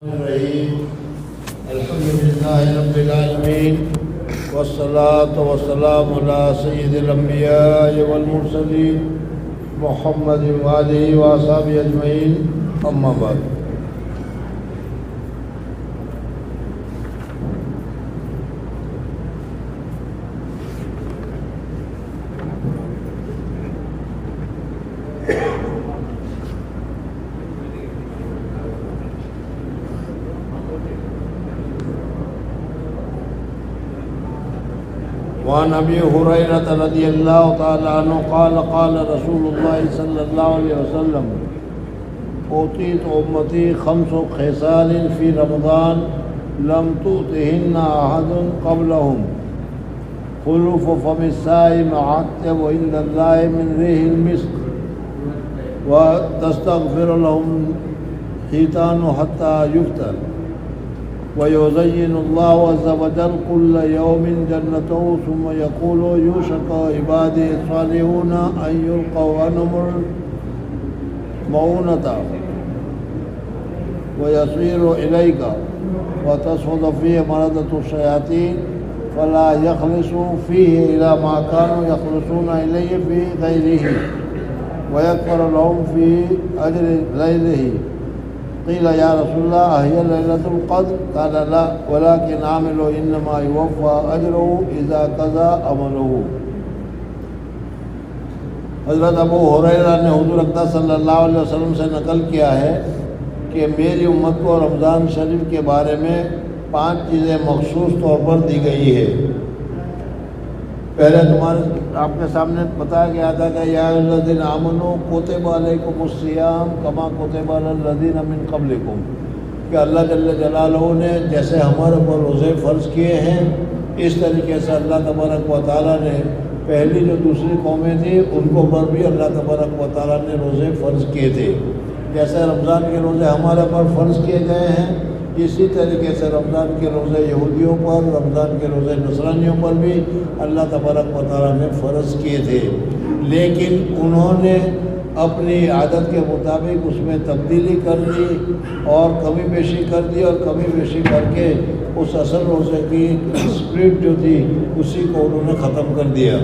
الرحيم الحمد لله رب العالمين والصلاة والسلام على سيد الأنبياء والمرسلين محمد وآله وأصحابه أجمعين أما بعد. وعن ابي هريره رضي الله تعالى عنه قال قال رسول الله صلى الله عليه وسلم اوتيت امتي 5 خصال في رمضان لم تؤتهن احد قبلهم خلوف فم الصائم عتب عند الله من ريح المسك وتستغفر لهم حيتان حتى يفتر ويزين الله عز وجل كل يوم جنته ثم يقول يوشك عبادي الصالحون أن يلقوا عنهم المؤونة ويصير إليك وتصعد فيه مردة الشياطين فلا يخلصوا فيه إلى ما كانوا يخلصون إليه في غيره ويكفر لهم في أجر ليله. قيل يا رسول الله أهي ليلة القدر؟ قال لا ولكن عامل إنما يوفى أجره إذا قضى عمله. حضرت ابو ہریرہ نے حضور اقدس صلی اللہ علیہ وسلم سے نقل کیا ہے کہ میری امت کو رمضان شریف کے بارے میں 5 چیزیں مخصوص طور پر دی گئی ہے. پہلے آپ کے سامنے بتایا گیا تھا کہ یا الذین آمنوا کتب علیکم الصیام کما کتب علی الذین من قبلکم، کہ اللہ جل جلالہ نے جیسے ہمارے اوپر روزے فرض کیے ہیں اس طریقے سے اللہ تبارک و تعالیٰ نے پہلی جو دوسری قومیں تھیں ان کو پر بھی اللہ تبارک و تعالیٰ نے روزے فرض کیے تھے. جیسے رمضان کے روزے ہمارے پر فرض کیے گئے ہیں اسی طریقے سے رمضان کے روزے یہودیوں پر، رمضان کے روزے نصرانیوں پر بھی اللہ تبارک و تعالیٰ نے فرض کیے تھے، لیکن انہوں نے اپنی عادت کے مطابق اس میں تبدیلی کر دی اور کمی بیشی کر دی اور کمی بیشی کر کے اس اصل روزے کی اسپرٹ جو تھی اسی کو انہوں نے ختم کر دیا.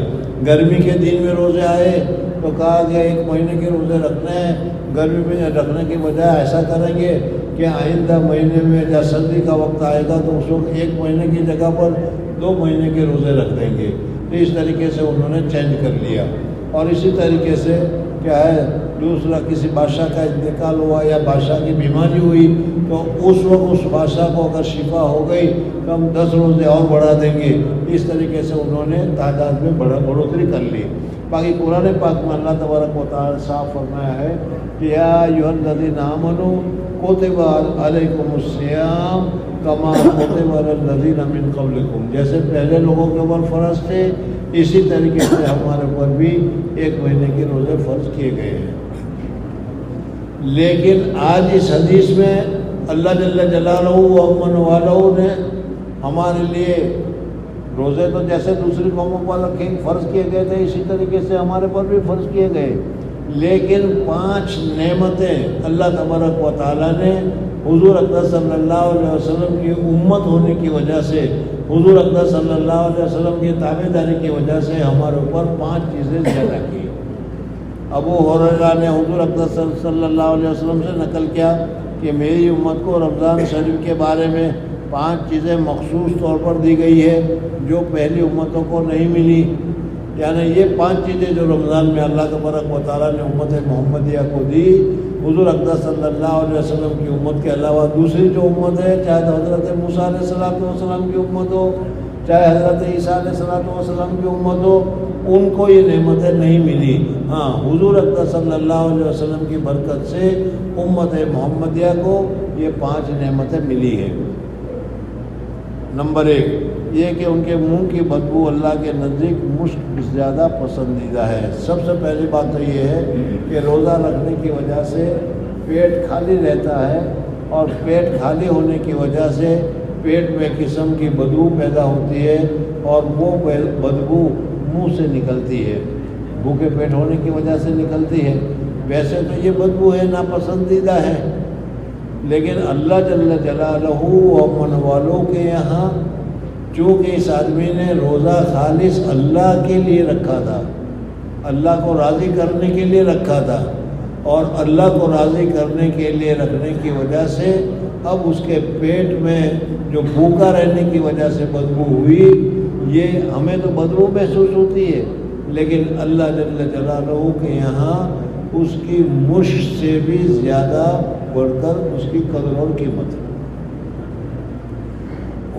گرمی کے دن میں روزے آئے تو کہا کہ 1 مہینے کے روزے رکھنے ہیں، گرمی میں رکھنے کی بجائے ایسا کریں گے کہ آئندہ مہینے میں جب سردی کا وقت آئے گا تو اس وقت 1 مہینے کی جگہ پر 2 مہینے کے روزے رکھ دیں گے. تو اس طریقے سے انہوں نے چینج کر لیا. اور اسی طریقے سے کیا ہے، دوسرا کسی بادشاہ کا انتقال ہوا یا بادشاہ کی بیماری ہوئی تو اس وقت اس بادشاہ کو اگر شفا ہو گئی تو ہم 10 روزے اور بڑھا دیں گے. اس طریقے سے انہوں نے تعداد میں بڑھوتری کر لی. باقی قرآن پاک میں اللہ تبارک و تعالیٰ صاف فرمایا ہے کہ یا ایھا الذین آمنوا کتب علیکم الصیام کما کتب علی الذین من قبلکم، جیسے پہلے لوگوں کے اوپر فرض تھے اسی طریقے سے ہمارے اوپر بھی 1 مہینے کے روزے فرض کیے گئے ہیں. لیکن آج اس حدیث میں اللہ جل جلالہ و امن والہ نے ہمارے لیے روزے تو جیسے دوسری قوموں پر فرض کیے گئے تھے اسی طریقے سے ہمارے پر بھی فرض کیے گئے، لیکن 5 نعمتیں اللہ تبارک و تعالیٰ نے حضور اقدس صلی اللہ علیہ وسلم کی امت ہونے کی وجہ سے، حضور اقدس صلی اللہ علیہ وسلم کی تابعداری کی وجہ سے ہمارے اوپر 5 چیزیں زیادہ کی. ابو ہریرہ نے حضور اقدس صلی اللہ علیہ وسلم سے نقل کیا کہ میری امت کو رمضان شریف کے بارے میں 5 چیزیں مخصوص طور پر دی گئی ہے جو پہلی امتوں کو نہیں ملی. یعنی یہ 5 چیزیں جو رمضان میں اللہ تبارک و تعالیٰ نے امت محمدیہ کو دی، حضور اقدس صلی اللہ علیہ وسلم کی امت کے علاوہ دوسری جو امت ہے، چاہے حضرت موسیٰ علیہ السلام کی امت ہو، چاہے حضرت عیسیٰ علیہ السلام کی امت ہو، ان کو یہ نعمتیں نہیں ملی. ہاں، حضور اقدس صلی اللہ علیہ وسلم کی برکت سے امت محمدیہ کو یہ 5 نعمتیں ملی ہیں. نمبر 1 یہ کہ ان کے منہ کی بدبو اللہ کے نزدیک مشک زیادہ پسندیدہ ہے. سب سے پہلی بات تو یہ ہے کہ روزہ رکھنے کی وجہ سے پیٹ خالی رہتا ہے اور پیٹ خالی ہونے کی وجہ سے پیٹ میں قسم کی بدبو پیدا ہوتی ہے اور وہ بدبو منہ سے نکلتی ہے، بھوکے پیٹ ہونے کی وجہ سے نکلتی ہے. ویسے تو یہ بدبو ہے ناپسندیدہ ہے، لیکن اللہ جل جلالہ و من والوں کے یہاں چونکہ اس آدمی نے روزہ خالص اللہ کے لیے رکھا تھا، اللہ کو راضی کرنے کے لیے رکھا تھا، اور اللہ کو راضی کرنے کے لیے رکھنے کی وجہ سے اب اس کے پیٹ میں جو بھوکا رہنے کی وجہ سے بدبو ہوئی، یہ ہمیں تو بدبو محسوس ہوتی ہے، لیکن اللہ جل جلالہ کے یہاں اس کی مشک سے بھی زیادہ بڑھ کر اس کی قدر اور قیمت ہے۔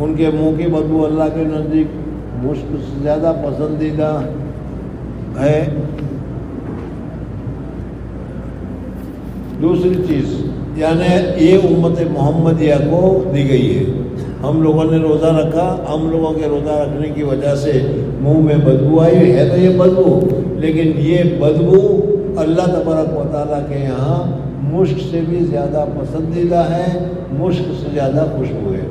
ان کے منہ کی بدبو اللہ کے نزدیک مشک سے زیادہ پسندیدہ ہے۔ دوسری چیز یعنی یہ امت محمدیہ کو دی گئی ہے۔ ہم لوگوں نے روزہ رکھا، ہم لوگوں کے روزہ رکھنے کی وجہ سے منہ میں بدبو آئی ہے، تو یہ بدبو، لیکن یہ بدبو اللہ تبارک و تعالیٰ کے یہاں مشک سے بھی زیادہ پسندیدہ ہے، مشک سے زیادہ خوشبو ہے۔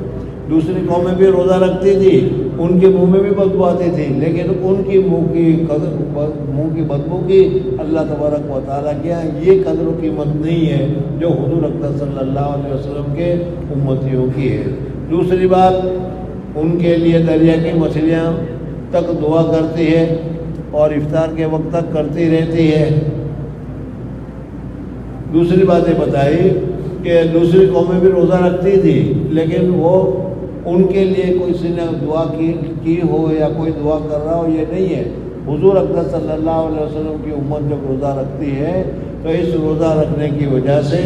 دوسری قومیں بھی روزہ رکھتی تھی، ان کے منہ میں بھی بدبو آتی تھی، لیکن ان کی منہ کی بدبو کی اللہ تبارک و تعالیٰ کے یہاں یہ قدر و قیمت نہیں ہے جو حضور اکرم صلی اللہ علیہ وسلم کے امتیوں کی ہے۔ دوسری بات، ان کے لیے دریا کی مچھلیاں تک دعا کرتی ہے اور افطار کے وقت تک کرتی رہتی ہے۔ دوسری باتیں بتائی کہ دوسری قومیں بھی روزہ رکھتی تھی، لیکن وہ ان کے لیے کسی نے دعا کی ہو یا کوئی دعا کر رہا ہو، یہ نہیں ہے۔ حضور اکرم صلی اللہ علیہ وسلم کی امت جب روزہ رکھتی ہے تو اس روزہ رکھنے کی وجہ سے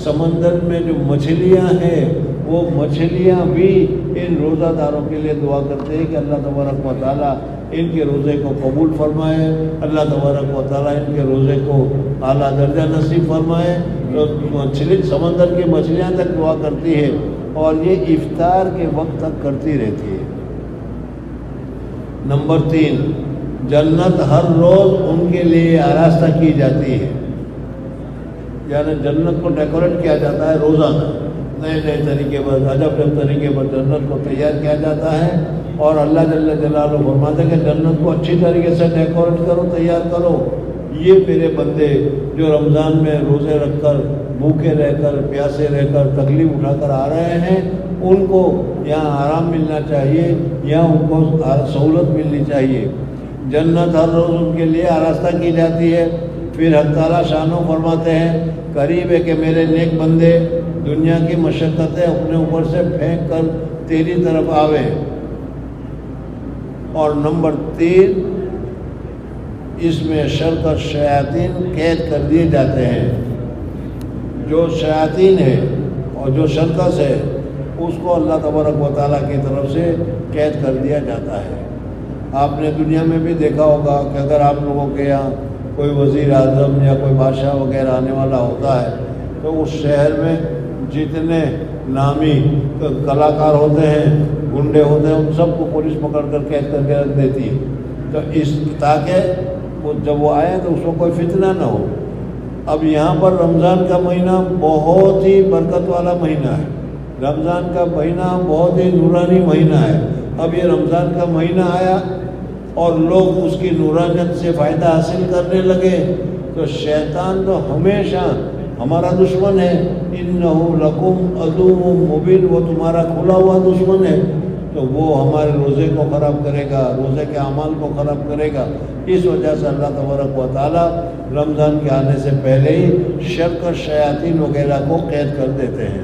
سمندر میں جو مچھلیاں ہیں وہ مچھلیاں بھی ان روزہ داروں کے لیے دعا کرتے ہیں کہ اللہ تبارک و تعالیٰ ان کے روزے کو قبول فرمائے، اللہ تبارک و تعالیٰ ان کے روزے کو اعلیٰ درجہ نصیب فرمائے۔ تو سمندر کی مچھلیاں تک دعا کرتی ہے اور یہ افطار کے وقت تک کرتی رہتی ہے۔ نمبر 3، جنت ہر روز ان کے لیے آراستہ کی جاتی ہے، یعنی جنت کو ڈیکوریٹ کیا جاتا ہے روزانہ، نئے نئے طریقے پر، عجب طریقے پر جنت کو تیار کیا جاتا ہے، اور اللہ جل جلالہ فرماتے ہیں کہ جنت کو اچھی طریقے سے ڈیکوریٹ کرو، تیار کرو۔ یہ میرے بندے جو رمضان میں روزے رکھ کر، بھوکے رہ کر، پیاسے رہ کر، تکلیف اٹھا کر آ رہے ہیں، ان کو یہاں آرام ملنا چاہیے، یہاں ان کو سہولت ملنی چاہیے۔ جنت ہر روز ان کے لیے آراستہ کی جاتی ہے۔ پھر حق تعالیٰ شانو فرماتے ہیں، قریب ہے کہ میرے نیک بندے دنیا کی مشقتیں اپنے اوپر سے پھینک کر تیری طرف آویں۔ اور نمبر 3، اس میں شرکت شیاطین قید کر دیے جاتے ہیں۔ جو شیاطین ہے اور جو شرکت ہے اس کو اللہ تبارک و تعالیٰ کی طرف سے قید کر دیا جاتا ہے۔ آپ نے دنیا میں بھی دیکھا ہوگا کہ اگر آپ لوگوں کے یہاں کوئی وزیر اعظم یا کوئی بادشاہ وغیرہ آنے والا ہوتا ہے تو اس شہر میں جتنے نامی کلاکار ہوتے ہیں، گنڈے ہوتے ہیں، ان سب کو پولیس پکڑ کر قید کر کے رکھ دیتی ہے، تو تاکہ جب وہ آئے تو اس کو کوئی فتنہ نہ ہو۔ اب یہاں پر رمضان کا مہینہ بہت ہی برکت والا مہینہ ہے، رمضان کا مہینہ بہت ہی نورانی مہینہ ہے۔ اب یہ رمضان کا مہینہ آیا اور لوگ اس کی نورانیت سے فائدہ حاصل کرنے لگے تو شیطان تو ہمیشہ ہمارا دشمن ہے، انہ لکم عدو مبین، وہ تمہارا کھلا ہوا دشمن ہے، تو وہ ہمارے روزے کو خراب کرے گا، روزے کے اعمال کو خراب کرے گا۔ اس وجہ سے اللہ تبارک و تعالیٰ رمضان کے آنے سے پہلے ہی شرک اور شیاطین وغیرہ کو قید کر دیتے ہیں۔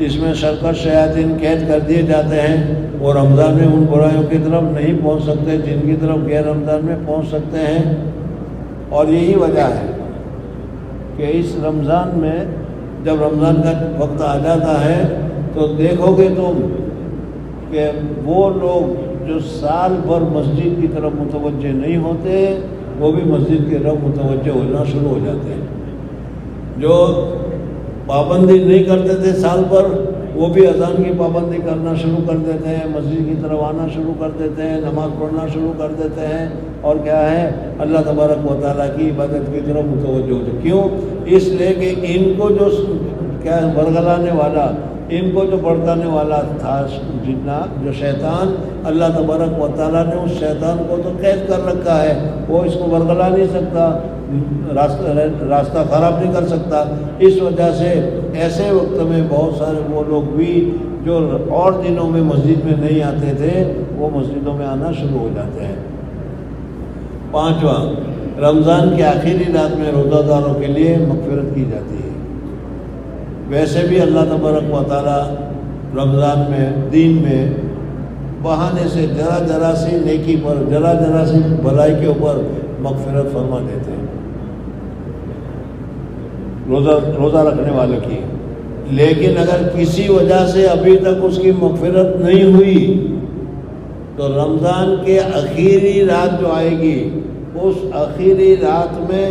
اس میں شرک اور شیاطین قید کر دیے جاتے ہیں، اور رمضان میں ان برائیوں کی طرف نہیں پہنچ سکتے جن کی طرف غیر رمضان میں پہنچ سکتے ہیں۔ اور یہی وجہ ہے کہ اس رمضان میں جب رمضان کا وقت آ جاتا ہے تو دیکھو گے تم کہ وہ لوگ جو سال بھر مسجد کی طرف متوجہ نہیں ہوتے وہ بھی مسجد کی طرف متوجہ ہونا شروع ہو جاتے ہیں۔ جو پابندی نہیں کرتے تھے سال بھر وہ بھی اذان کی پابندی کرنا شروع کر دیتے ہیں، مسجد کی طرف آنا شروع کر دیتے ہیں، نماز پڑھنا شروع کر دیتے ہیں، اور کیا ہے اللہ تبارک و تعالیٰ کی عبادت کی طرف متوجہ ہوتے۔ کیوں؟ اس لیے کہ ان کو جو کیا برگلانے والا ان کو جو بڑکانے والا تھا جتنا جو شیطان، اللہ تبارک و تعالیٰ نے اس شیطان کو تو قید کر رکھا ہے، وہ اس کو برگلا نہیں سکتا، راستہ خراب نہیں کر سکتا۔ اس وجہ سے ایسے وقت میں بہت سارے وہ لوگ بھی جو اور دنوں میں مسجد میں نہیں آتے تھے وہ مسجدوں میں آنا شروع ہو جاتے ہیں۔ پانچواں، رمضان کے آخری رات میں روزہ داروں کے لیے مغفرت کی جاتی ہے۔ ویسے بھی اللہ تبارک و تعالیٰ رمضان میں دین میں بہانے سے ذرا سی نیکی پر، ذرا سی بھلائی کے اوپر مغفرت فرما دیتے ہیں روزہ رکھنے والوں کی۔ لیکن اگر کسی وجہ سے ابھی تک اس کی مغفرت نہیں ہوئی تو رمضان کے آخری رات جو آئے گی، اس آخری رات میں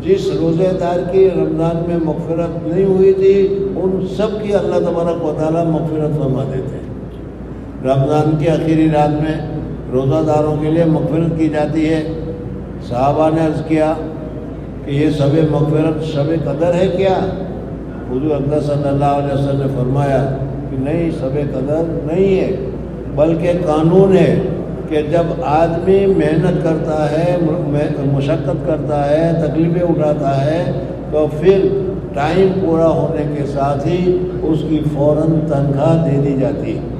جس روزے دار کی رمضان میں مغفرت نہیں ہوئی تھی ان سب کی اللہ تبارک و تعالیٰ مغفرت فرما دیتے ہیں۔ رمضان کی آخری رات میں روزہ داروں کے لیے مغفرت کی جاتی ہے۔ صحابہ نے عرض کیا کہ یہ شب مغفرت شب قدر ہے کیا؟ حضور اقدس صلی اللہ علیہ وسلم نے فرمایا کہ نہیں، شب قدر نہیں ہے، بلکہ قانون ہے کہ جب آدمی محنت کرتا ہے، مشقت کرتا ہے، تکلیفیں اٹھاتا ہے تو پھر ٹائم پورا ہونے کے ساتھ ہی اس کی فوراً تنخواہ دے دی جاتی ہے۔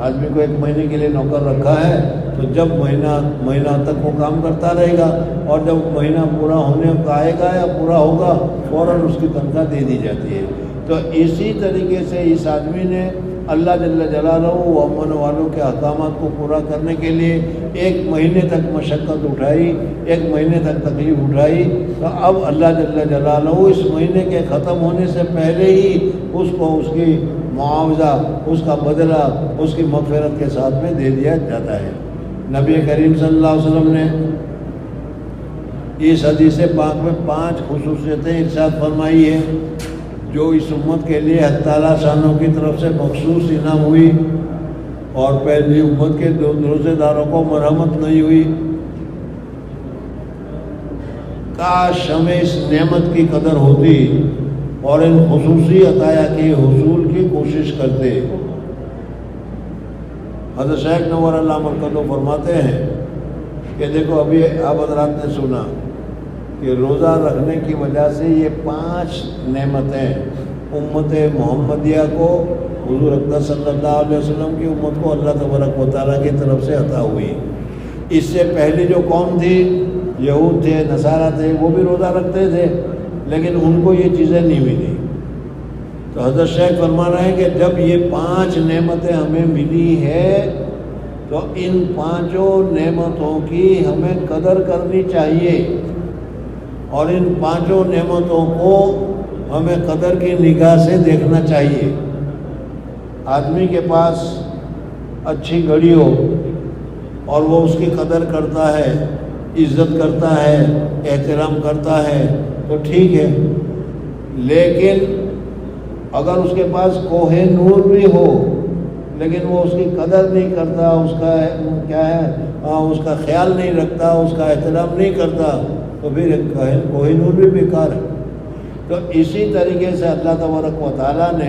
آدمی کو 1 مہینے کے لیے نوکر رکھا ہے تو جب مہینہ تک وہ کام کرتا رہے گا اور جب مہینہ پورا ہونے کا آئے گا یا پورا ہوگا فوراً اس کی تنخواہ دے دی جاتی ہے۔ تو اسی طریقے سے اس آدمی نے اللہ جل جلالہ و امن والوں کے احکامات کو پورا کرنے کے لیے 1 مہینے تک مشقت اٹھائی، 1 مہینے تک تکلیف اٹھائی، تو اب اللہ جل جلالہ اس مہینے کے ختم ہونے سے پہلے ہی اس کو اس کی معاوضہ، اس کا بدلہ اس کی مغفرت کے ساتھ میں دے دیا جاتا ہے۔ نبی کریم صلی اللہ علیہ وسلم نے اس حدیث پاک میں 5 خصوصیتیں ارشاد فرمائی ہے جو اس امت کے لیے حق تعالیٰ شانوں کی طرف سے مخصوص انعام ہوئی، اور پہلی امت کے روزے داروں کو مرحمت نہیں ہوئی۔ کاش ہمیں اس نعمت کی قدر ہوتی اور ان خصوصی عطایا کے حصول کی کوشش کرتے۔ حضرت شیخ نور اللہ مرکزو فرماتے ہیں کہ دیکھو ابھی آپ حضرات نے سنا کہ روزہ رکھنے کی وجہ سے یہ 5 نعمتیں امت محمدیہ کو، حضور اقدس صلی اللہ علیہ وسلم کی امت کو اللہ تبارک و تعالیٰ کی طرف سے عطا ہوئی۔ اس سے پہلی جو قوم تھی، یہود تھے، نصارہ تھے، وہ بھی روزہ رکھتے تھے لیکن ان کو یہ چیزیں نہیں ملی۔ تو حضرت شیخ فرما رہے ہیں کہ جب یہ 5 نعمتیں ہمیں ملی ہے تو ان 5 نعمتوں کی ہمیں قدر کرنی چاہیے، اور ان 5 نعمتوں کو ہمیں قدر کی نگاہ سے دیکھنا چاہیے۔ آدمی کے پاس اچھی گھڑی ہو اور وہ اس کی قدر کرتا ہے، عزت کرتا ہے، احترام کرتا ہے تو ٹھیک ہے، لیکن اگر اس کے پاس کوہ نور بھی ہو لیکن وہ اس کی قدر نہیں کرتا، اس کا کیا ہے، اس کا خیال نہیں رکھتا، اس کا احترام نہیں کرتا تو پھر کوہ نور بھی بیکار ہے۔ تو اسی طریقے سے اللہ تبارک و تعالیٰ نے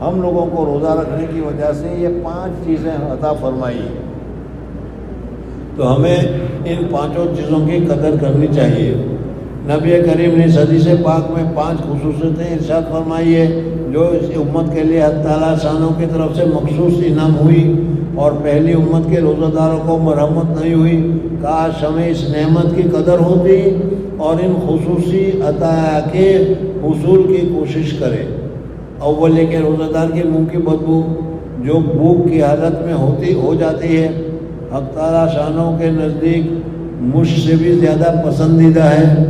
ہم لوگوں کو روزہ رکھنے کی وجہ سے یہ 5 چیزیں عطا فرمائی ہیں، تو ہمیں ان 5 چیزوں کی قدر کرنی چاہیے۔ نبی کریم نے اس حدیث پاک میں 5 خصوصیتیں ارشاد فرمائی ہے جو اس امت کے لیے حق تعالیٰ شانوں کی طرف سے مخصوص انعام ہوئی، اور پہلی امت کے روزہ داروں کو مرحمت نہیں ہوئی۔ کاش ہمیں اس نعمت کی قدر ہوتی اور ان خصوصی عطایا کے حصول کی کوشش کرے۔ اول یہ کہ روزہ دار کے منہ کی بدبو جو بھوک کی حالت میں ہو جاتی ہے، حق تعالیٰ شانوں کے نزدیک مجھ سے بھی زیادہ پسندیدہ ہے۔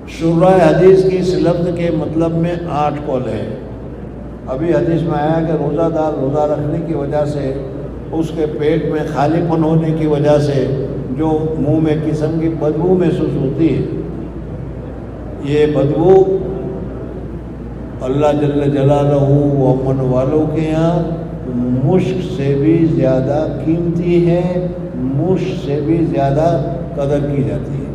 شرح حدیث کی اس لفظ کے مطلب میں 8 قول ہے۔ ابھی حدیث میں آیا کہ روزہ دار روزہ رکھنے کی وجہ سے اس کے پیٹ میں خالی پن ہونے کی وجہ سے جو منہ میں قسم کی بدبو محسوس ہوتی ہے، یہ بدبو اللہ جل جلالہ و امن والوں کے ہاں مشک سے بھی زیادہ قیمتی ہے، مشک سے بھی زیادہ قدر کی جاتی ہے۔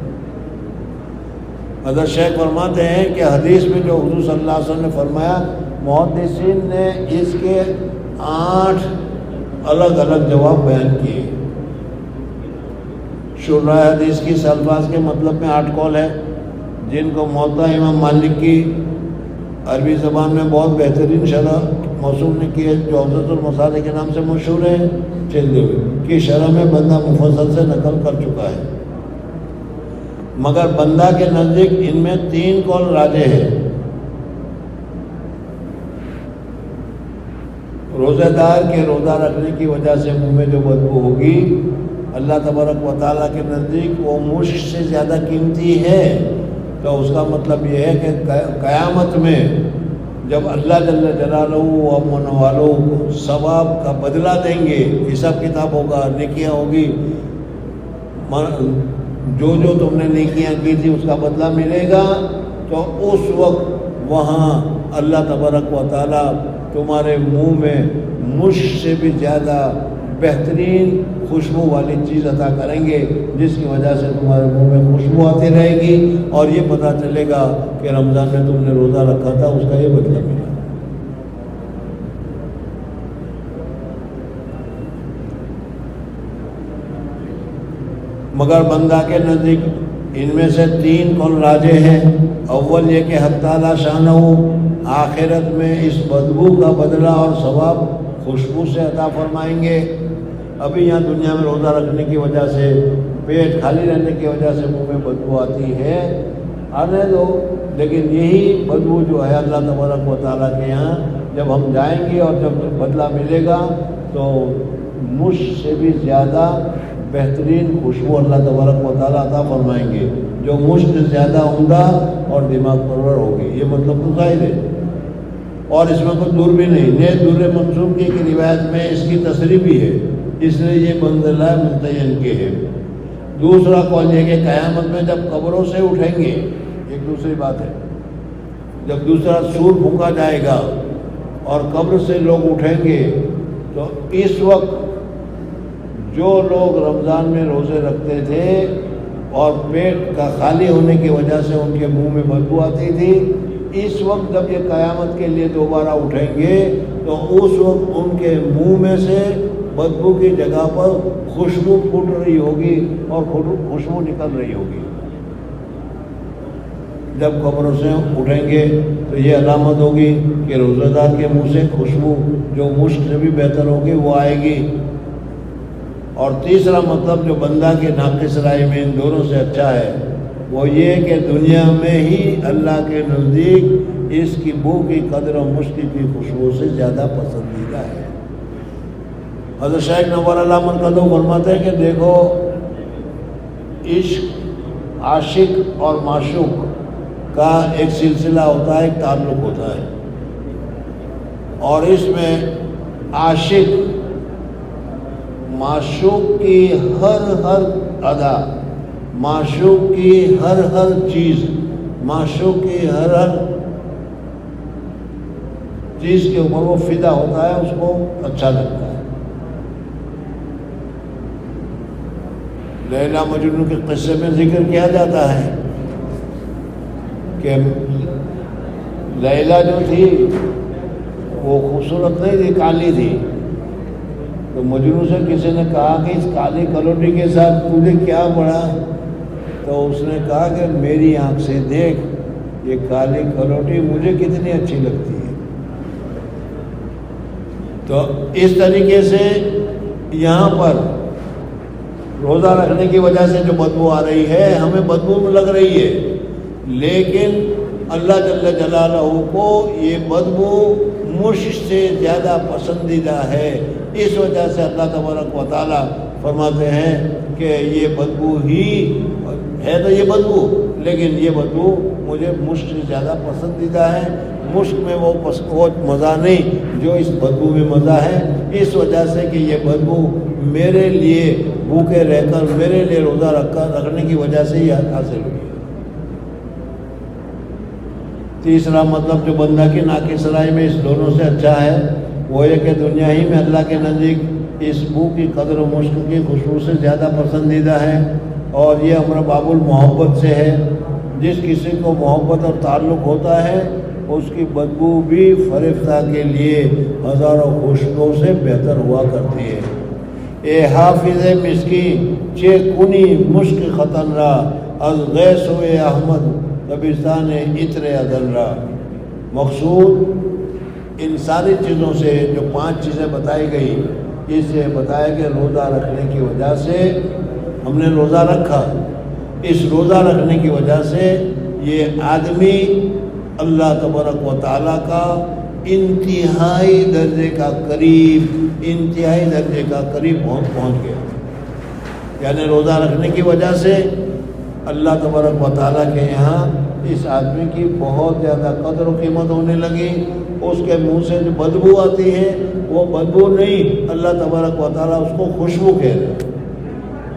حضرت شیخ فرماتے ہیں کہ حدیث میں جو حضور صلی اللہ علیہ وسلم نے فرمایا محدثین نے اس کے 8 الگ الگ جواب بیان کیے۔ شرح حدیث کی اس الفاظ کے مطلب میں 8 قول ہے، جن کو موطا امام مالک کی عربی زبان میں بہت بہترین شرح موصول نے کی ہے، جو عمدۃ المصالح کے نام سے مشہور ہے، کی شرح میں بندہ مفصل سے نقل کر چکا ہے۔ مگر بندہ کے نزدیک ان میں 3 قول راجح ہے۔ روزہ دار کے روزہ رکھنے کی وجہ سے منہ میں جو بدبو ہوگی، اللہ تبارک و تعالیٰ کے نزدیک وہ مشک سے زیادہ قیمتی ہے۔ تو اس کا مطلب یہ ہے کہ قیامت میں جب اللہ جل جلالہ و من والوں کو ثواب کا بدلہ دیں گے، حساب کتاب ہوگا، نیکیاں ہوگی، جو جو تم نے نیکیاں کی تھی اس کا بدلہ ملے گا، تو اس وقت وہاں اللہ تبارک و تعالیٰ تمہارے منہ میں مشک سے بھی زیادہ بہترین خوشبو والی چیز عطا کریں گے، جس کی وجہ سے تمہارے منہ میں خوشبو آتی رہے گی، اور یہ پتہ چلے گا کہ رمضان میں تم نے روزہ رکھا تھا، اس کا یہ بدلہ ملا۔ مگر بندہ کے نزدیک ان میں سے 3 قول راجح ہیں۔ اول یہ کہ حق تعالیٰ شانہ آخرت میں اس بدبو کا بدلہ اور ثواب خوشبو سے عطا فرمائیں گے۔ ابھی یہاں دنیا میں روزہ رکھنے کی وجہ سے، پیٹ خالی رہنے کی وجہ سے منہ میں بدبو آتی ہے، آنے دو، لیکن یہی بدبو جو ہے اللہ تبارک و تعالیٰ کے یہاں جب ہم جائیں گے اور جب بدلہ ملے گا تو مشک سے بھی زیادہ بہترین خوشبو اللہ تبارک و تعالیٰ عطا فرمائیں گے، جو مشک سے زیادہ عمدہ اور دماغ پرور ہوگی۔ یہ مطلب تو ظاہر ہے، اور اس میں کوئی دور بھی نہیں۔ یہ دور منصوب کی روایت میں اس کی تصریح بھی ہے، اس لیے یہ منزلہ متعین کے ہے۔ دوسرا قول یہ کہ قیامت میں جب قبروں سے اٹھیں گے، ایک دوسری بات ہے، جب دوسرا سور پھونکا جائے گا اور قبر سے لوگ اٹھیں گے، تو اس وقت جو لوگ رمضان میں روزے رکھتے تھے اور پیٹ کا خالی ہونے کی وجہ سے ان کے منہ میں بدبو آتی تھی، اس وقت جب یہ قیامت کے لیے دوبارہ اٹھیں گے تو اس وقت ان کے منہ میں سے بدبو کی جگہ پر خوشبو پھوٹ رہی ہوگی اور خوشبو نکل رہی ہوگی۔ جب قبروں سے اٹھیں گے تو یہ علامت ہوگی کہ روزہ دار کے منہ سے خوشبو جو مشک سے بھی بہتر ہوگی وہ آئے گی۔ اور تیسرا مطلب جو بندہ کے ناقص رائے میں ان دونوں سے اچھا ہے وہ یہ کہ دنیا میں ہی اللہ کے نزدیک اس کی بو کی قدر و مشک کی خوشبو سے زیادہ پسندیدہ ہے۔ حضرت شیخ نور اللہ مرکزو فرماتے ہیں کہ دیکھو، عشق عاشق اور معشوق کا ایک سلسلہ ہوتا ہے، ایک تعلق ہوتا ہے، اور اس میں عاشق معشوق کی ہر ادا، معشوق کی ہر چیز، معشوق کی ہر چیز کے اوپر وہ فدا ہوتا ہے، اس کو اچھا لگتا ہے۔ لیلا مجنون کے قصے میں ذکر کیا جاتا ہے کہ لیلا جو تھی وہ خوبصورت نہیں تھی، کالی تھی، تو مجنون سے کسی نے کہا کہ اس کالی کلوٹی کے ساتھ تجھے کیا پڑا؟ تو اس نے کہا کہ میری آنکھ سے دیکھ، یہ کالی کلوٹی مجھے کتنی اچھی لگتی ہے۔ تو اس طریقے سے یہاں پر روزہ رکھنے کی وجہ سے جو بدبو آ رہی ہے، ہمیں بدبو لگ رہی ہے، لیکن اللہ جل جلالہ کو یہ بدبو مشک سے زیادہ پسندیدہ ہے۔ اس وجہ سے اللہ تبارک و تعالیٰ فرماتے ہیں کہ یہ بدبو ہی ہے، تو یہ بدبو، لیکن یہ بدبو مجھے مشک سے زیادہ پسندیدہ ہے۔ مشک میں وہ مزہ نہیں جو اس بدبو میں مزہ ہے، اس وجہ سے کہ یہ بدبو میرے لیے بھوکے رہ کر، میرے لیے روزہ رکھنے کی وجہ سے یہ حاصل ہوئی ہے۔ تیسرا مطلب جو بندہ کی ناقص رائے میں اس دونوں سے اچھا ہے وہ یہ کہ دنیا ہی میں اللہ کے نزدیک اس بو کی قدر و مشک کی خوشبو سے زیادہ پسندیدہ ہے، اور یہ امر باب المحبت سے ہے، جس کسی کو محبت اور تعلق ہوتا ہے اس کی بدبو بھی فرفتہ کے لیے ہزاروں خشکوں سے بہتر ہوا کرتی ہے۔ اے حافظ مسکین چے کنی مشک خطن را از غیث و احمد قبرستان عطر عدن را۔ مقصود ان ساری چیزوں سے جو 5 چیزیں بتائی گئی، اس سے بتایا کہ روزہ رکھنے کی وجہ سے ہم نے روزہ رکھا، اس روزہ رکھنے کی وجہ سے یہ آدمی اللہ تبارک و تعالیٰ کا انتہائی درجے کا قریب پہنچ گیا۔ یعنی روزہ رکھنے کی وجہ سے اللہ تبارک و تعالیٰ کے یہاں اس آدمی کی بہت زیادہ قدر و قیمت ہونے لگی۔ اس کے منہ سے جو بدبو آتی ہے وہ بدبو نہیں، اللہ تبارک و تعالیٰ اس کو خوشبو کہہ رہے ہیں،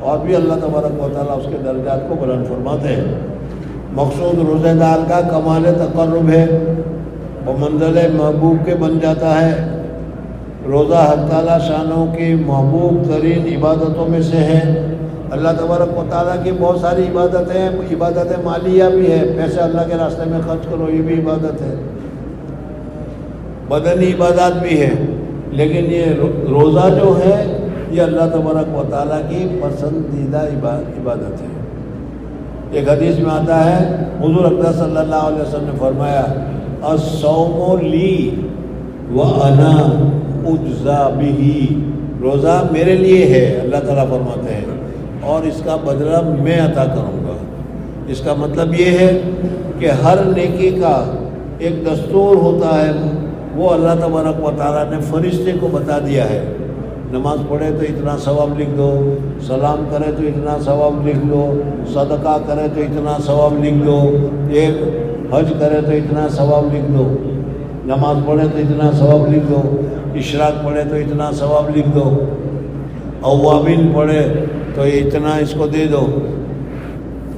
اور بھی اللہ تبارک و تعالیٰ اس کے درجات کو بلند فرماتے ہیں۔ مقصود روزہ دار کا کمال تقرب ہے، وہ منزل محبوب کے بن جاتا ہے۔ روزہ حق تعالیٰ شانوں کی محبوب ترین عبادتوں میں سے ہے۔ اللہ تبارک و تعالیٰ کی بہت ساری عبادتیں مالیہ بھی ہے، پیسے اللہ کے راستے میں خرچ کرو، یہ بھی عبادت ہے، بدنی عبادات بھی ہے، لیکن یہ روزہ جو ہے یہ اللہ تبارک و تعالیٰ کی پسندیدہ عبادت ہے۔ ایک حدیث میں آتا ہے، حضور اقدس صلی اللہ علیہ وسلم نے فرمایا الصوم لی وانا اجزا بہ، روزہ میرے لیے ہے، اللہ تعالیٰ فرماتے ہیں، اور اس کا بدلہ میں عطا کروں گا۔ اس کا مطلب یہ ہے کہ ہر نیکی کا ایک دستور ہوتا ہے، وہ اللہ تبارک و تعالیٰ نے فرشتے کو بتا دیا ہے۔ نماز پڑھے تو اتنا ثواب لکھ دو، سلام کرے تو اتنا ثواب لکھ دو، صدقہ کرے تو اتنا ثواب لکھ دو، ایک حج کرے تو اتنا ثواب لکھ دو، نماز پڑھے تو اتنا ثواب لکھ دو، اشراق پڑھے تو اتنا ثواب لکھ دو، اوابین پڑھے تو اتنا اس کو دے دو۔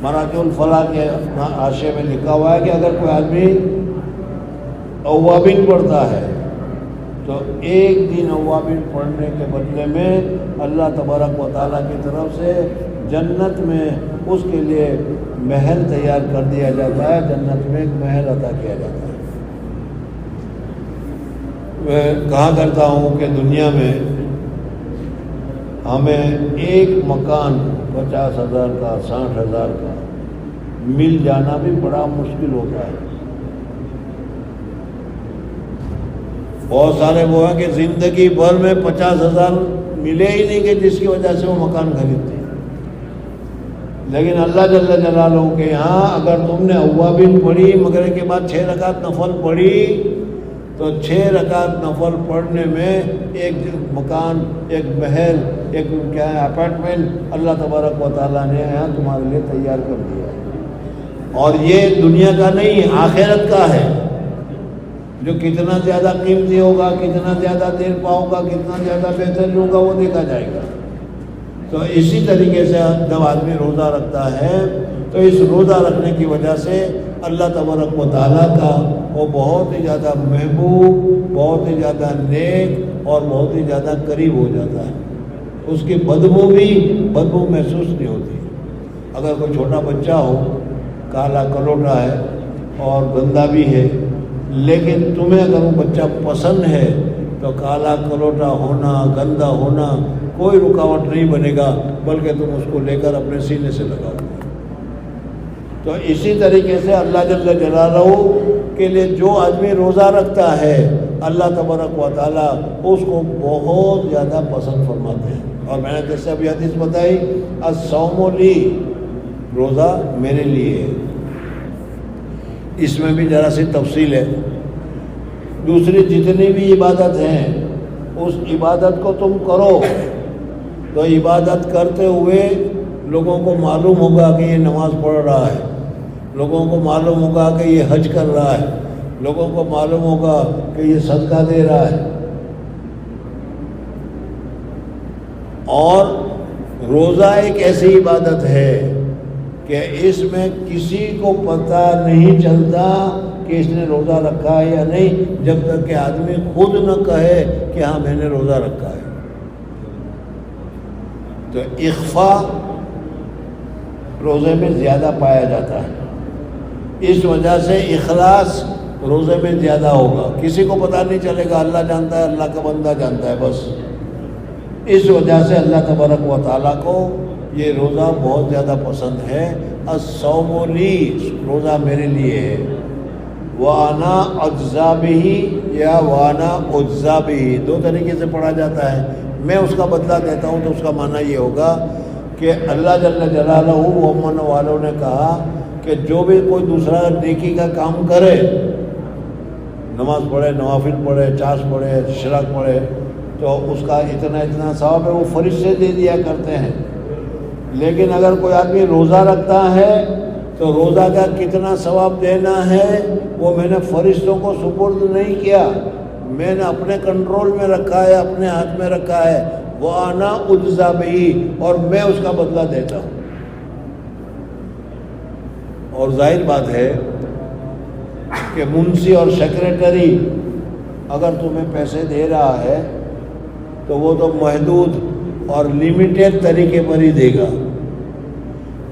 مراج الفلاح کے حاشیے میں لکھا ہوا ہے کہ اگر کوئی آدمی اوابین پڑھتا ہے تو ایک دن اوابین پڑھنے کے بدلے میں اللہ تبارک و تعالیٰ کی طرف سے جنت میں اس کے لیے محل تیار کر دیا جاتا ہے، جنت میں ایک محل عطا کیا جاتا ہے۔ میں کہا کرتا ہوں کہ دنیا میں ہمیں ایک مکان 50,000 کا 60,000 کا مل جانا بھی بڑا مشکل ہوتا ہے۔ بہت سارے وہ ہیں کہ زندگی بھر میں 50,000 ملے ہی نہیں کہ جس کی وجہ سے وہ مکان خریدتے ہیں، لیکن اللہ جل جلالہ کے یہاں اگر تم نے اوابین پڑھی، مغرب کے بعد 6 رکعت نفل پڑھی، تو 6 رکعت نفل پڑھنے میں ایک مکان، ایک محل، ایک کیا ہے اپارٹمنٹ اللہ تبارک و تعالیٰ نے یہاں تمہارے لیے تیار کر دیا ہے، اور یہ دنیا کا نہیں آخرت کا ہے، جو کتنا زیادہ قیمتی ہوگا، کتنا زیادہ دیر پاؤ گا، کتنا زیادہ بہتر ہوگا، وہ دیکھا جائے گا۔ تو اسی طریقے سے جب آدمی روزہ رکھتا ہے تو اس روزہ رکھنے کی وجہ سے اللہ تبارک و تعالیٰ کا وہ بہت ہی زیادہ محبوب، بہت ہی زیادہ نیک اور بہت ہی زیادہ قریب ہو جاتا ہے۔ اس کی بدبو محسوس نہیں ہوتی۔ اگر کوئی چھوٹا بچہ ہو، کالا کلوٹا ہے اور گندا بھی ہے، لیکن تمہیں اگر وہ بچہ پسند ہے تو کالا کلوٹا ہونا، گندا ہونا کوئی رکاوٹ نہیں بنے گا، بلکہ تم اس کو لے کر اپنے سینے سے لگاؤ گے۔ تو اسی طریقے سے اللہ جل جلالہ کے لیے جو آدمی روزہ رکھتا ہے، اللہ تبارک و تعالیٰ اس کو بہت زیادہ پسند فرماتے ہیں۔ اور میں نے جیسے ابھی حدیث بتائی، الصوم لی، روزہ میرے لیے ہے۔ اس میں بھی ذرا سی تفصیل ہے۔ دوسری جتنی بھی عبادت ہیں، اس عبادت کو تم کرو تو عبادت کرتے ہوئے لوگوں کو معلوم ہوگا کہ یہ نماز پڑھ رہا ہے، لوگوں کو معلوم ہوگا کہ یہ حج کر رہا ہے، لوگوں کو معلوم ہوگا کہ یہ صدقہ دے رہا ہے۔ اور روزہ ایک ایسی عبادت ہے کہ اس میں کسی کو پتہ نہیں چلتا کہ اس نے روزہ رکھا ہے یا نہیں، جب تک کہ آدمی خود نہ کہے کہ ہاں میں نے روزہ رکھا ہے۔ تو اخفا روزے میں زیادہ پایا جاتا ہے۔ اس وجہ سے اخلاص روزے میں زیادہ ہوگا. کسی کو پتہ نہیں چلے گا، اللہ جانتا ہے، اللہ کا بندہ جانتا ہے بس. اس وجہ سے اللہ تبارک و تعالیٰ کو یہ روزہ بہت زیادہ پسند ہے. الصوم لی، روزہ میرے لیے ہے. وانا اجزا بھی یا وانا اجزا بھی، دو طریقے سے پڑھا جاتا ہے. میں اس کا بدلہ دیتا ہوں تو اس کا معنی یہ ہوگا کہ اللہ جل جلالہ و من والوں نے کہا کہ جو بھی کوئی دوسرا نیکی کا کام کرے، نماز پڑھے، نوافل پڑھے، چاش پڑھے، شرک پڑھے، تو اس کا اتنا اتنا ثواب ہے، وہ فرشتے دے دیا کرتے ہیں. لیکن اگر کوئی آدمی روزہ رکھتا ہے تو روزہ کا کتنا ثواب دینا ہے وہ میں نے فرشتوں کو سپرد نہیں کیا، میں نے اپنے کنٹرول میں رکھا ہے، اپنے ہاتھ میں رکھا ہے. وَأَنَا أُجْزَى بِهِ، اور میں اس کا بدلہ دیتا ہوں. اور ظاہر بات ہے کہ منشی اور سیکریٹری اگر تمہیں پیسے دے رہا ہے تو وہ تو محدود اور لیمیٹڈ طریقے پر ہی دے گا.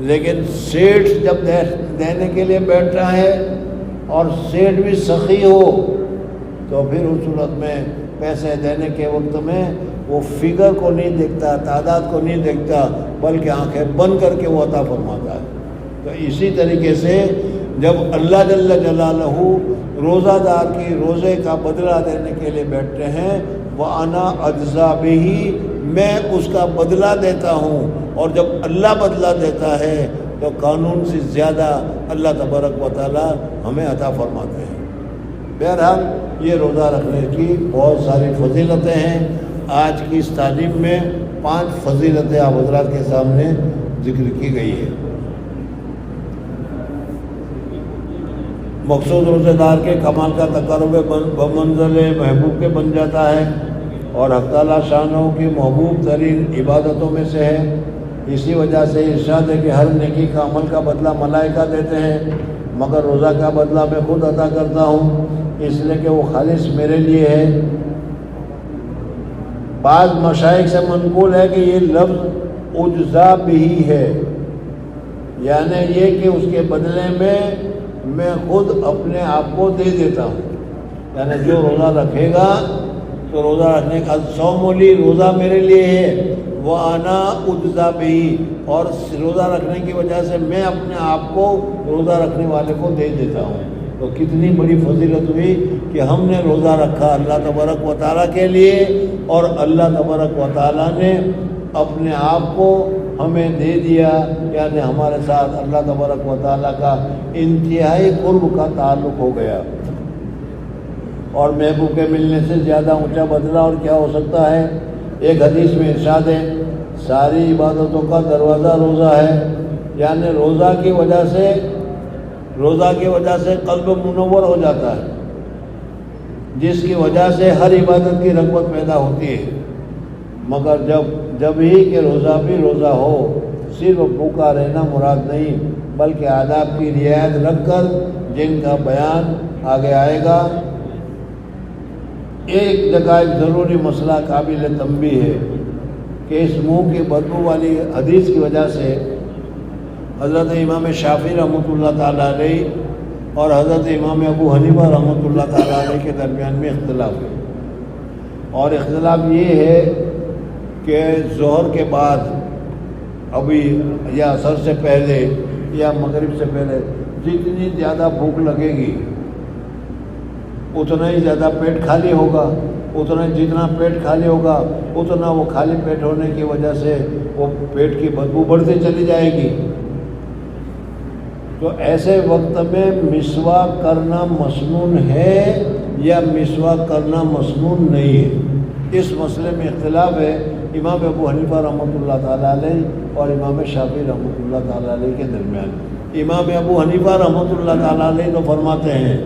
لیکن سیٹھ جب دینے کے لیے بیٹھ رہا ہے اور سیٹھ بھی سخی ہو تو پھر اس صورت میں پیسے دینے کے وقت میں وہ فگر کو نہیں دیکھتا، تعداد کو نہیں دیکھتا، بلکہ آنکھیں بند کر کے وہ عطا فرماتا ہے. تو اسی طریقے سے جب اللہ جل جلالہ روزہ دار کی روزے کا بدلہ دینے کے لیے بیٹھتے ہیں، وَأَنَا أَجْزَى بِهِ، میں اس کا بدلہ دیتا ہوں. اور جب اللہ بدلہ دیتا ہے تو قانون سے زیادہ اللہ تبارک و تعالی ہمیں عطا فرماتے ہیں. بہرحال یہ روزہ رکھنے کی بہت ساری فضیلتیں ہیں. آج کی اس تعلیم میں 5 فضیلتیں آپ حضرات کے سامنے ذکر کی گئی ہے. مقصود روزے دار کے کمال کا تقرب بمنزل محبوب کے بن جاتا ہے اور حق تعالیٰ شانوں کی محبوب ترین عبادتوں میں سے ہے. اسی وجہ سے ارشاد ہے کہ ہر نیکی کا عمل کا بدلہ ملائکہ دیتے ہیں، مگر روزہ کا بدلہ میں خود عطا کرتا ہوں، اس لیے کہ وہ خالص میرے لیے ہے. بعض مشائخ سے منقول ہے کہ یہ لفظ اجزا بھی ہے، یعنی یہ کہ اس کے بدلے میں خود اپنے آپ کو دے دیتا ہوں. یعنی جو روزہ رکھے گا تو روزہ رکھنے کا صوم لی، روزہ میرے لیے ہے. وَأَنَا أُجْزَى بِهِ، اور روزہ رکھنے کی وجہ سے میں اپنے آپ کو روزہ رکھنے والے کو دے دیتا ہوں. تو کتنی بڑی فضیلت ہوئی کہ ہم نے روزہ رکھا اللہ تبارک و تعالیٰ کے لیے، اور اللہ تبارک و تعالیٰ نے اپنے آپ کو ہمیں دے دیا. یعنی ہمارے ساتھ اللہ تبارک و تعالیٰ کا انتہائی قرب کا تعلق ہو گیا. اور محبوب کے ملنے سے زیادہ اونچا بدلہ اور کیا ہو سکتا ہے. ایک حدیث میں ارشاد ہے ساری عبادتوں کا دروازہ روزہ ہے. یعنی روزہ کی وجہ سے قلب منور ہو جاتا ہے، جس کی وجہ سے ہر عبادت کی رغبت پیدا ہوتی ہے. مگر جب ہی کہ روزہ بھی روزہ ہو، صرف بھوکا رہنا مراد نہیں، بلکہ آداب کی رعایت رکھ کر، جن کا بیان آگے آئے گا. ایک جگہ ایک ضروری مسئلہ قابل تنبیہ ہے کہ اس منہ کی بدبو والی حدیث کی وجہ سے حضرت امام شافعی رحمۃ اللہ تعالیٰ علیہ اور حضرت امام ابو حنیفہ رحمۃ اللہ تعالیٰ علیہ کے درمیان میں اختلاف ہے. اور اختلاف یہ ہے کہ ظہر کے بعد ابھی یا عصر سے پہلے یا مغرب سے پہلے جتنی زیادہ بھوک لگے گی اتنا ہی زیادہ پیٹ خالی ہوگا، جتنا پیٹ خالی ہوگا اتنا وہ خالی پیٹ ہونے کی وجہ سے وہ پیٹ کی بدبو بڑھتی چلی جائے گی. تو ایسے وقت میں مسواک کرنا مسنون ہے یا مسواک کرنا مسنون نہیں ہے، اس مسئلے میں اختلاف ہے امام ابو حنیفہ رحمۃ اللہ تعالیٰ علیہ اور امام شافعی رحمۃ اللہ تعالیٰ علیہ کے درمیان. امام ابو حنیفہ رحمۃ اللہ تعالیٰ علیہ تو فرماتے ہیں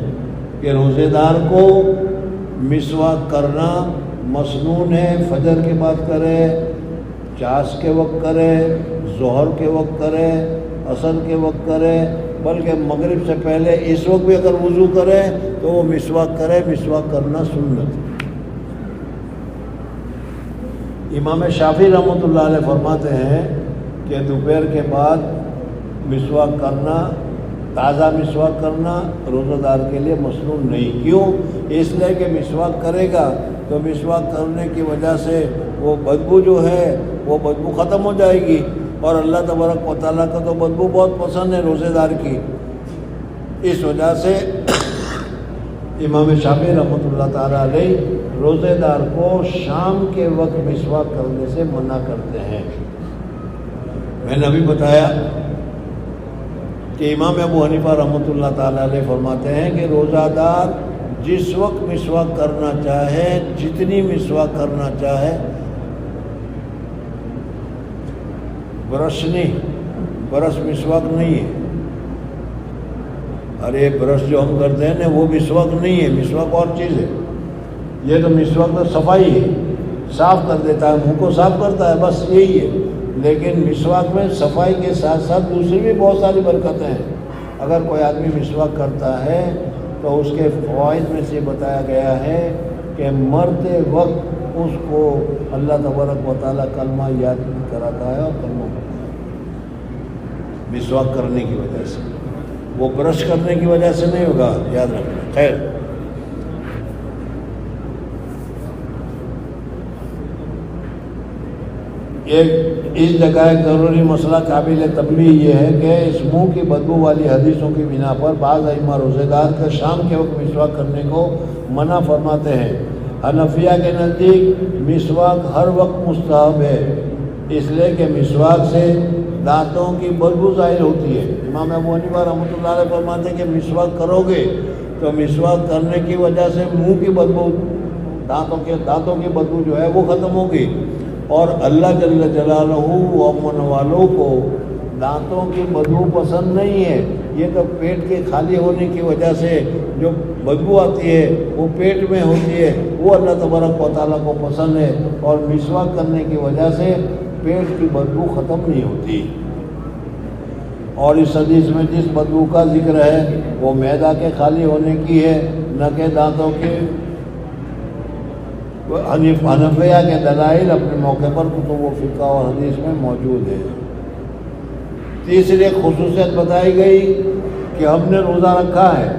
کہ روزے دار کو مسواک کرنا مسنون ہے. فجر کے بعد کرے، چاش کے وقت کرے، ظہر کے وقت کرے، عصر کے وقت کرے، بلکہ مغرب سے پہلے اس وقت بھی اگر وضو کرے تو وہ مسواک کرے. مسواک کرنا سنت. امام شافعی رحمۃ اللہ علیہ فرماتے ہیں کہ دوپہر کے بعد مسواک کرنا تازہ مسواک کرنا روزہ دار کے لیے مسنون نہیں. کیوں؟ اس لیے کہ مسواک کرے گا تو مسواک کرنے کی وجہ سے وہ بدبو جو ہے وہ بدبو ختم ہو جائے گی، اور اللہ تبارک و تعالیٰ کا تو بدبو بہت پسند ہے روزے دار کی. اس وجہ سے امام شافعی رحمۃ اللہ تعالیٰ علیہ روزے دار کو شام کے وقت مسواک کرنے سے منع کرتے ہیں. میں نے ابھی بتایا کہ امام ابو حنیفہ رحمۃ اللہ تعالیٰ علیہ فرماتے ہیں کہ روزہ دار جس وقت مسواک کرنا چاہے، جتنی مسواک کرنا چاہے، برش نہیں، برش مسواک نہیں ہے. ارے برش جو ہم کرتے ہیں نا وہ مسواک نہیں ہے، مسواک اور چیز ہے. یہ تو مسواک تو صفائی ہے، صاف کر دیتا ہے، منہ کو صاف کرتا ہے، بس یہی ہے. لیکن مسواک میں صفائی کے ساتھ ساتھ دوسری بھی بہت ساری برکتیں ہیں. اگر کوئی آدمی مسواک کرتا ہے تو اس کے فوائد میں سے بتایا گیا ہے کہ مرتے وقت اس کو اللہ تبارک و تعالیٰ کلمہ یاد کراتا ہے، اور کلمہ پڑھتا ہے مسواک کرنے کی وجہ سے. وہ برش کرنے کی وجہ سے نہیں ہوگا، یاد رکھنا. خیر، اس جگہ ایک ضروری مسئلہ قابل تنبیہ یہ ہے کہ اس منہ کی بدبو والی حدیثوں کی بنا پر بعض ائمہ روزے دار کا شام کے وقت مسواک کرنے کو منع فرماتے ہیں. حنفیہ کے نزدیک مسواک ہر وقت مستحب ہے، اس لیے کہ مسواک سے دانتوں کی بدبو ظاہر ہوتی ہے. امام ابو حنیفہ رحمۃ اللہ علیہ فرماتے ہیں کہ مسواک کرو گے تو مسواک کرنے کی وجہ سے منہ کی بدبو، دانتوں کی بدبو جو ہے وہ ختم ہوگی. اور اللہ جل جلالہ و امن والوں کو دانتوں کی بدبو پسند نہیں ہے. یہ تو پیٹ کے خالی ہونے کی وجہ سے جو بدبو آتی ہے وہ پیٹ میں ہوتی ہے، وہ اللہ تبارک و تعالیٰ کو پسند ہے. اور مسواک کرنے کی وجہ سے پیٹ کی بدبو ختم نہیں ہوتی. اور اس حدیث میں جس بدبو کا ذکر ہے وہ معدہ کے خالی ہونے کی ہے، نہ کہ دانتوں کی. حنفیہ کے دلائل اپنے موقع پر کتب و فقہ اور حدیث میں موجود ہے. تیسری خصوصیت بتائی گئی کہ ہم نے روزہ رکھا ہے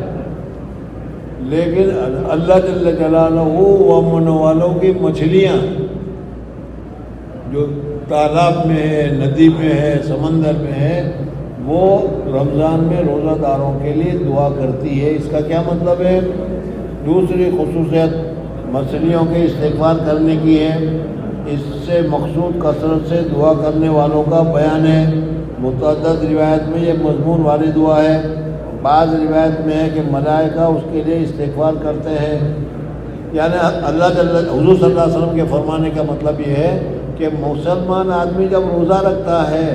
لیکن اللہ جل جلالہ و امن والوں کی مچھلیاں جو تالاب میں ہے، ندی میں ہے، سمندر میں ہے، وہ رمضان میں روزہ داروں کے لیے دعا کرتی ہے. اس کا کیا مطلب ہے؟ دوسری خصوصیت مچھلیوں کے استغفار کرنے کی ہے. اس سے مقصود کثرت سے دعا کرنے والوں کا بیان ہے. متعدد روایت میں یہ مضمون والی دعا ہے. بعض روایت میں ہے کہ ملائکہ اس کے لیے استغفار کرتے ہیں. یعنی حضور صلی اللہ علیہ وسلم کے فرمانے کا مطلب یہ ہے کہ مسلمان آدمی جب روزہ رکھتا ہے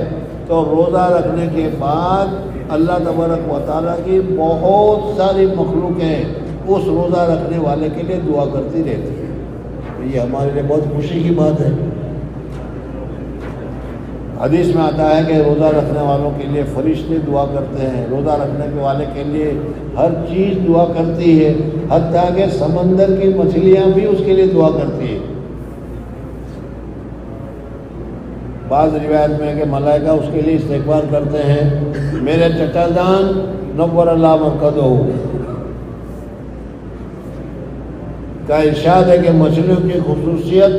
تو روزہ رکھنے کے بعد اللہ تبارک و تعالیٰ کی بہت ساری مخلوقیں اس روزہ رکھنے والے کے لیے دعا کرتی رہتی ہے. یہ ہمارے لیے بہت خوشی کی بات ہے. حدیث میں آتا ہے کہ روزہ رکھنے والوں کے لیے فرشتے دعا کرتے ہیں، روزہ رکھنے کے والے کے لیے ہر چیز دعا کرتی ہے، حتیٰ کہ سمندر کی مچھلیاں بھی اس کے لیے دعا کرتی ہے. بعض روایت میں ہے کہ ملائکہ اس کے لیے استغفار کرتے ہیں. میرے چچا جان نور اللہ مرکزہ کا ارشاد ہے کہ مچھلیوں کی خصوصیت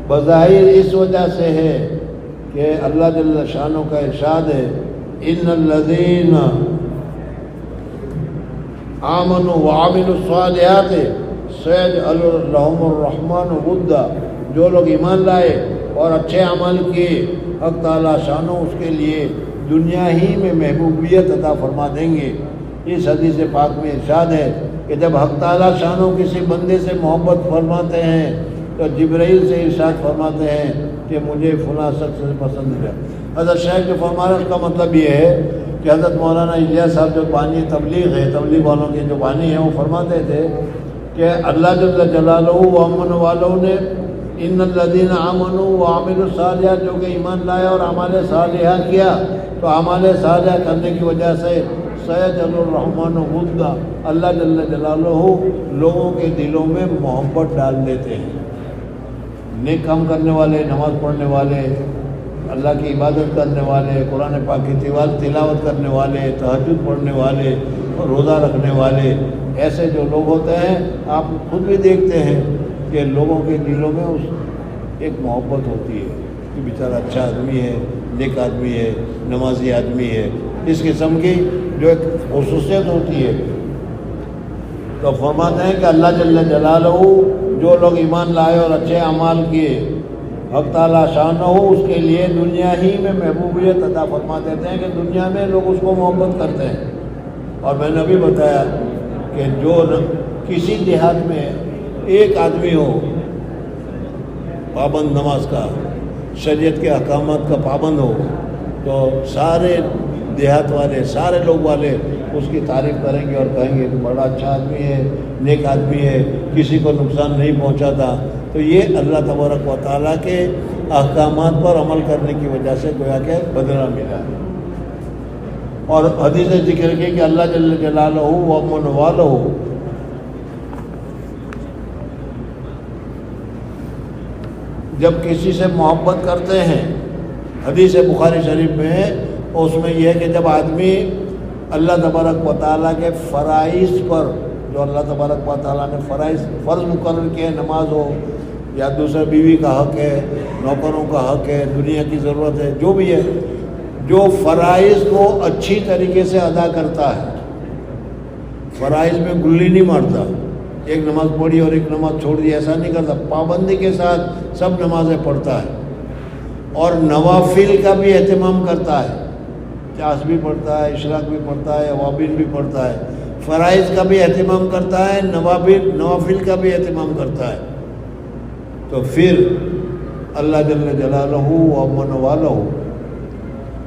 بظاہر اس وجہ سے ہے کہ اللہ جل شانہ کا ارشاد ہے ان الذین آمنوا وعملوا الصالحات سیجعل لهم الرحمن ودا. جو لوگ ایمان لائے اور اچھے عمل کیے، حق تعالیٰ شانہ اس کے لیے دنیا ہی میں محبوبیت عطا فرما دیں گے. اس حدیث پاک میں ارشاد ہے کہ جب حق تعالیٰ شانہ کسی بندے سے محبت فرماتے ہیں تو جبرائیل سے ارشاد فرماتے ہیں کہ مجھے فلاں شخص سے پسند ہے. حضرت شیخ کے فرمانے کا مطلب یہ ہے کہ حضرت مولانا الیاس صاحب جو بانی تبلیغ ہے، تبلیغ والوں کے جو بانی ہیں، وہ فرماتے تھے کہ اللہ جل جلالہ و امن والوں نے ان الذین آمنوا وعملوا الصالحات، جو کہ ایمان لائے اور اعمال صالحہ کیا، تو اعمال صالحہ کرنے کی وجہ سے سیجعل الرحمن ودا، اللہ جل جلالہ لوگوں کے دلوں میں محبت ڈال دیتے ہیں. نیک کام کرنے والے، نماز پڑھنے والے، اللہ کی عبادت کرنے والے، قرآن پاک کی تلاوت کرنے والے، تہجد پڑھنے والے اور روزہ رکھنے والے، ایسے جو لوگ ہوتے ہیں آپ خود بھی دیکھتے ہیں کہ لوگوں کے دلوں میں ایک محبت ہوتی ہے کہ بیچارہ اچھا آدمی ہے، نیک آدمی ہے، نمازی آدمی ہے، اس قسم کی جو ایک خصوصیت ہوتی ہے۔ تو فرماتے ہیں کہ اللہ جل جلالہ جو لوگ ایمان لائے اور اچھے اعمال کیے، حق تعالیٰ شان ہو، اس کے لیے دنیا ہی میں محبوبیت عطا فرما دیتے ہیں کہ دنیا میں لوگ اس کو محبت کرتے ہیں۔ اور میں نے ابھی بتایا کہ جو کسی دیہات میں ایک آدمی ہو پابند نماز کا، شریعت کے احکامات کا پابند ہو، تو سارے دیہات والے، سارے لوگ والے اس کی تعریف کریں گے اور کہیں گے کہ بڑا اچھا آدمی ہے، نیک آدمی ہے، کسی کو نقصان نہیں پہنچاتا۔ تو یہ اللہ تبارک و تعالیٰ کے احکامات پر عمل کرنے کی وجہ سے گویا کہ بدلہ ملا ہے۔ اور حدیث ذکر کی کہ اللہ جل جلالہ ومن والہ جب کسی سے محبت کرتے ہیں، حدیث بخاری شریف میں ہے، اس میں یہ ہے کہ جب آدمی اللہ تبارک و تعالیٰ کے فرائض پر، جو اللہ تبارک و تعالیٰ نے فرض مقرر کیے، نماز ہو یا دوسرے بیوی کا حق ہے، نوکروں کا حق ہے، دنیا کی ضرورت ہے، جو بھی ہے، جو فرائض کو اچھی طریقے سے ادا کرتا ہے، فرائض میں گلی نہیں مارتا، ایک نماز پڑھی اور ایک نماز چھوڑ دی، ایسا نہیں کرتا، پابندی کے ساتھ سب نمازیں پڑھتا ہے، اور نوافل کا بھی اہتمام کرتا ہے، چاس بھی پڑھتا ہے، اشراق بھی پڑھتا ہے، اوابین بھی پڑھتا ہے، فرائض کا بھی اہتمام کرتا ہے، نوافل کا بھی اہتمام کرتا ہے، تو پھر اللہ جل جلالہ ومن والہ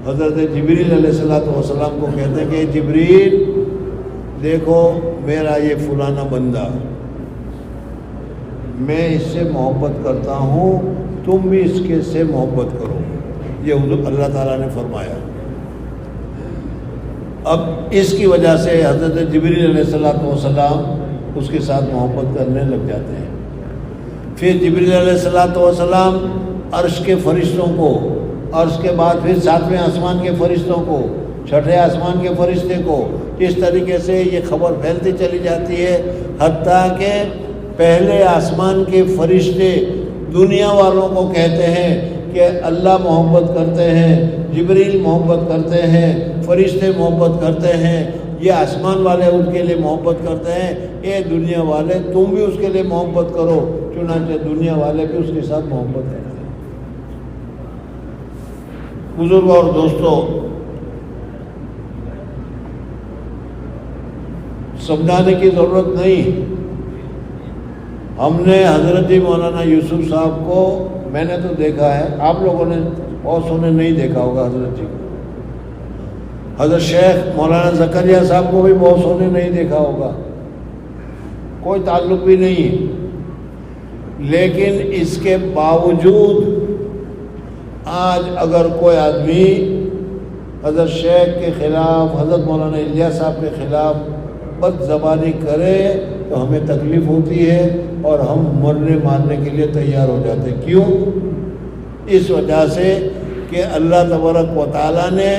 حضرت جبریل علیہ السلام کو کہتے ہیں کہ جبریل دیکھو میرا یہ فلانا بندہ، میں اس سے محبت کرتا ہوں، تم بھی اس کے سے محبت کرو، یہ حضور اللہ تعالیٰ نے فرمایا۔ اب اس کی وجہ سے حضرت جبریل علیہ السلام اس کے ساتھ محبت کرنے لگ جاتے ہیں۔ پھر جبریل علیہ السلام عرش کے فرشتوں کو، اور اس کے بعد پھر 7ویں آسمان کے فرشتوں کو، 6ٹھے آسمان کے فرشتے کو، اس طریقے سے یہ خبر پھیلتی چلی جاتی ہے، حتیٰ کہ پہلے آسمان کے فرشتے دنیا والوں کو کہتے ہیں کہ اللہ محبت کرتے ہیں، جبریل محبت کرتے ہیں، فرشتے محبت کرتے ہیں، یہ آسمان والے ان کے لیے محبت کرتے ہیں، اے دنیا والے تم بھی اس کے لیے محبت کرو، چنانچہ دنیا والے بھی اس کے ساتھ محبت کرتے ہیں۔ بزرگوں اور دوستوں، سمجھانے کی ضرورت نہیں، ہم نے حضرت مولانا یوسف صاحب کو، میں نے تو دیکھا ہے، آپ لوگوں نے بہت سونے نہیں دیکھا ہوگا حضرت جی کو، حضرت شیخ مولانا زکریا صاحب کو بھی بہت سونے نہیں دیکھا ہوگا، کوئی تعلق بھی نہیں ہے، لیکن اس کے باوجود آج اگر کوئی آدمی حضرت شیخ کے خلاف، حضرت مولانا الیاس صاحب کے خلاف بد زبانی کرے تو ہمیں تکلیف ہوتی ہے اور ہم مرنے مارنے کے لیے تیار ہو جاتے ہیں۔ کیوں؟ اس وجہ سے کہ اللہ تبارک و تعالیٰ نے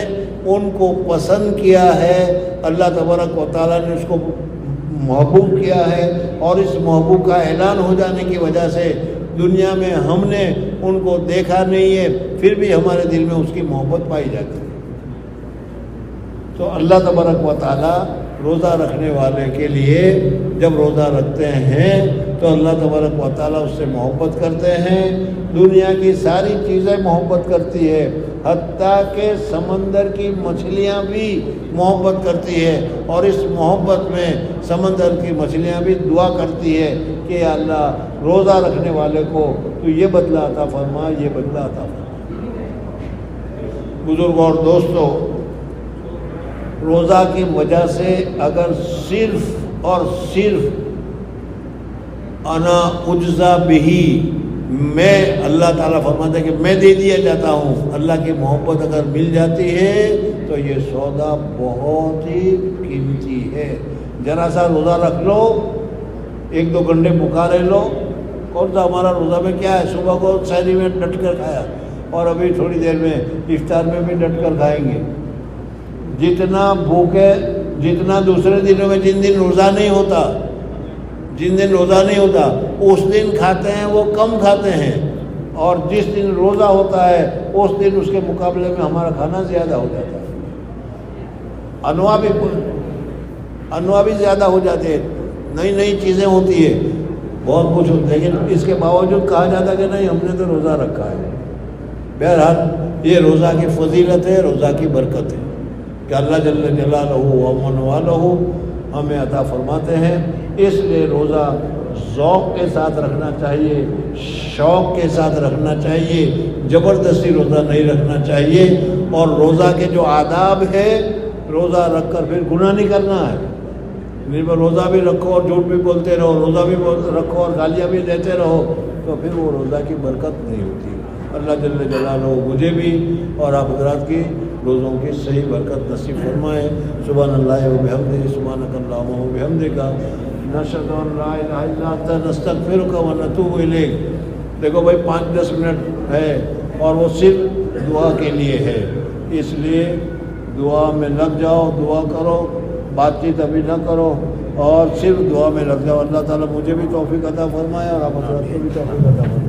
ان کو پسند کیا ہے، اللہ تبارک و تعالیٰ نے اس کو محبوب کیا ہے، اور اس محبوب کا اعلان ہو جانے کی وجہ سے دنیا میں ہم نے ان کو دیکھا نہیں ہے، پھر بھی ہمارے دل میں اس کی محبت پائی جاتی ہے۔ تو اللہ تبارک و تعالیٰ روزہ رکھنے والے کے لیے جب روزہ رکھتے ہیں تو اللہ تبارک و تعالیٰ اس سے محبت کرتے ہیں، دنیا کی ساری چیزیں محبت کرتی ہے، حتیٰ کہ سمندر کی مچھلیاں بھی محبت کرتی ہے، اور اس محبت میں سمندر کی مچھلیاں بھی دعا کرتی ہے کہ یا اللہ روزہ رکھنے والے کو تو یہ بدلہ عطا فرما، یہ بدلہ عطا فرما۔ بزرگوں اور دوستوں، روزہ کی وجہ سے اگر صرف اور صرف انا اجزا بہی، میں، اللہ تعالیٰ فرماتا ہے کہ میں دے دیا جاتا ہوں، اللہ کی محبت اگر مل جاتی ہے تو یہ سودا بہت ہی قیمتی ہے۔ ذرا سا روزہ رکھ لو، 1-2 گھنٹے بھوکا رہ لو، کون سا ہمارا روزہ میں کیا ہے، صبح کو سحری میں ڈٹ کر کھایا، اور ابھی تھوڑی دیر میں افطار میں بھی ڈٹ کر کھائیں گے. جتنا بھوکے، جتنا دوسرے دنوں میں جن دن روزہ نہیں ہوتا، اس دن کھاتے ہیں وہ کم کھاتے ہیں، اور جس دن روزہ ہوتا ہے اس دن اس کے مقابلے میں ہمارا کھانا زیادہ ہو جاتا ہے. انواع بھی زیادہ ہو جاتے ہیں، نئی نئی چیزیں ہوتی ہے، بہت کچھ ہوتا ہے، لیکن اس کے باوجود کہا جاتا ہے کہ نہیں ہم نے تو روزہ رکھا ہے. بہرحال یہ روزہ کی فضیلت ہے، روزہ کی برکت ہے کہ اللہ جل جلالہ و من والہ ہمیں عطا فرماتے ہیں. اس لیے روزہ ذوق کے ساتھ رکھنا چاہیے، شوق کے ساتھ رکھنا چاہیے، زبردستی روزہ نہیں رکھنا چاہیے. اور روزہ کے جو آداب ہے، روزہ رکھ کر پھر گناہ نہیں کرنا ہے. روزہ بھی رکھو اور جھوٹ بھی بولتے رہو، روزہ بھی رکھو اور گالیاں بھی دیتے رہو، تو پھر وہ روزہ کی برکت نہیں ہوتی. اللہ جل جلالہ مجھے بھی اور آپ حضرات کی روزوں کی صحیح برکت نصیب فرمائے. سبحان اللہ و بحمدہ، سبحانک اللہم و بحمدک، نشہد ان لا الہ الا انت، نستغفرک و نتوب الیک. دیکھو بھائی 5-10 منٹ ہے اور وہ صرف دعا کے لیے ہے، اس لیے دعا میں لگ جاؤ، دعا کرو، بات چیت ابھی نہ کرو اور صرف دعا میں لگ جاؤ. اللہ تعالیٰ مجھے بھی توفیق عطا فرمائے اور آپ حضرات کو بھی توفیق عطا فرمائے.